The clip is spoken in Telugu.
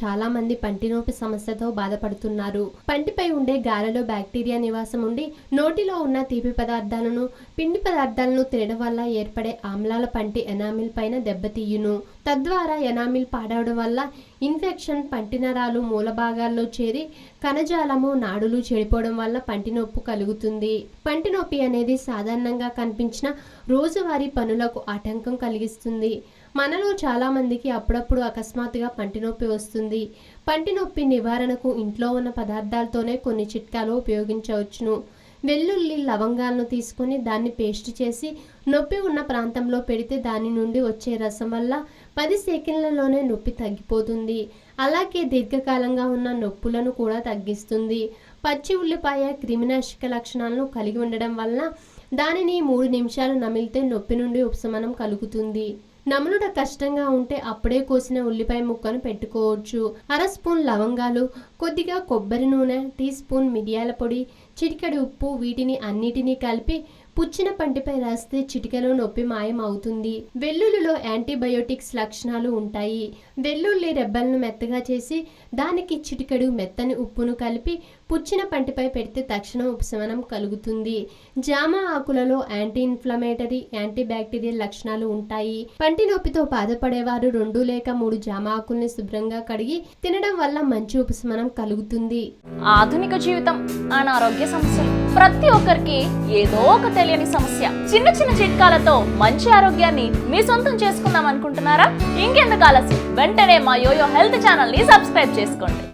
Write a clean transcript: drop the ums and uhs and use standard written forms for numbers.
చాలా మంది పంటి నొప్పి సమస్యతో బాధపడుతున్నారు. పంటిపై ఉండే గారెలో బ్యాక్టీరియా నివాసం ఉండి నోటిలో ఉన్న తీపి పదార్థాలను, పిండి పదార్థాలను తినడం వల్ల ఏర్పడే ఆమ్లాల పంటి ఎనామిల్ పైన దెబ్బతీయును. తద్వారా ఎనామిల్ పాడవడం వల్ల ఇన్ఫెక్షన్ పంటి నరాలు మూల భాగాల్లో చేరి కణజాలము, నాడులు చెడిపోవడం వల్ల పంటి నొప్పి కలుగుతుంది. పంటి నొప్పి అనేది సాధారణంగా కనిపించిన రోజువారీ పనులకు ఆటంకం కలిగిస్తుంది. మనలో చాలా మందికి అప్పుడప్పుడు అకస్మాత్తుగా పంటి నొప్పి వస్తుంది. పంటి నొప్పి నివారణకు ఇంట్లో ఉన్న పదార్థాలతోనే కొన్ని చిట్కాలు ఉపయోగించవచ్చును. వెల్లుల్లి, లవంగాలను తీసుకొని దాన్ని పేస్ట్ చేసి నొప్పి ఉన్న ప్రాంతంలో పెడితే దాని నుండి వచ్చే రసం వల్ల 10 సెకండ్లలోనే నొప్పి తగ్గిపోతుంది. అలాగే దీర్ఘకాలంగా ఉన్న నొప్పులను కూడా తగ్గిస్తుంది. పచ్చి ఉల్లిపాయ క్రిమినాశక లక్షణాలను కలిగి ఉండడం వలన దానిని 3 నిమిషాలు నమిలితే నొప్పి నుండి ఉపశమనం కలుగుతుంది. నములుట కష్టంగా ఉంటే అప్పుడే కోసిన ఉల్లిపాయ ముక్కను పెట్టుకోవచ్చు. 1/2 స్పూన్ లవంగాలు, కొద్దిగా కొబ్బరి నూనె, టీ స్పూన్ మిరియాల పొడి, చిటికెడు ఉప్పు వీటిని అన్నిటినీ కలిపి పుచ్చిన పంటిపై రాస్తే చిటికెలో నొప్పి మాయం అవుతుంది. వెల్లుల్లిలో యాంటీబయోటిక్స్ లక్షణాలు ఉంటాయి. వెల్లుల్లి రెబ్బలను మెత్తగా చేసి దానికి చిటికెడు మెత్తని ఉప్పును కలిపి పుచ్చిన పంటిపై పెడితే తక్షణ ఉపశమనం కలుగుతుంది. జామ ఆకులలో యాంటీ ఇన్ఫ్లమేటరీ, యాంటీ బ్యాక్టీరియల్ లక్షణాలు ఉంటాయి. పంటి నొప్పితో బాధపడేవారు 2 లేక 3 జామ ఆకుల్ని శుభ్రంగా కడిగి తినడం వల్ల మంచి ఉపశమనం కలుగుతుంది. ఆధునిక జీవితం, అనారోగ్య సమస్యలు ప్రతి ఒక్కరికి ఏదో ఒక తెలియని సమస్య. చిన్న చిన్న చిట్కాలతో మంచి ఆరోగ్యాన్ని మీ సొంతం చేసుకుందాం అనుకుంటున్నారా? ఇంకెందుకు ఆలస్యం, వెంటనే మా యోయో హెల్త్ ఛానల్ ని సబ్స్క్రైబ్ చేసుకోండి.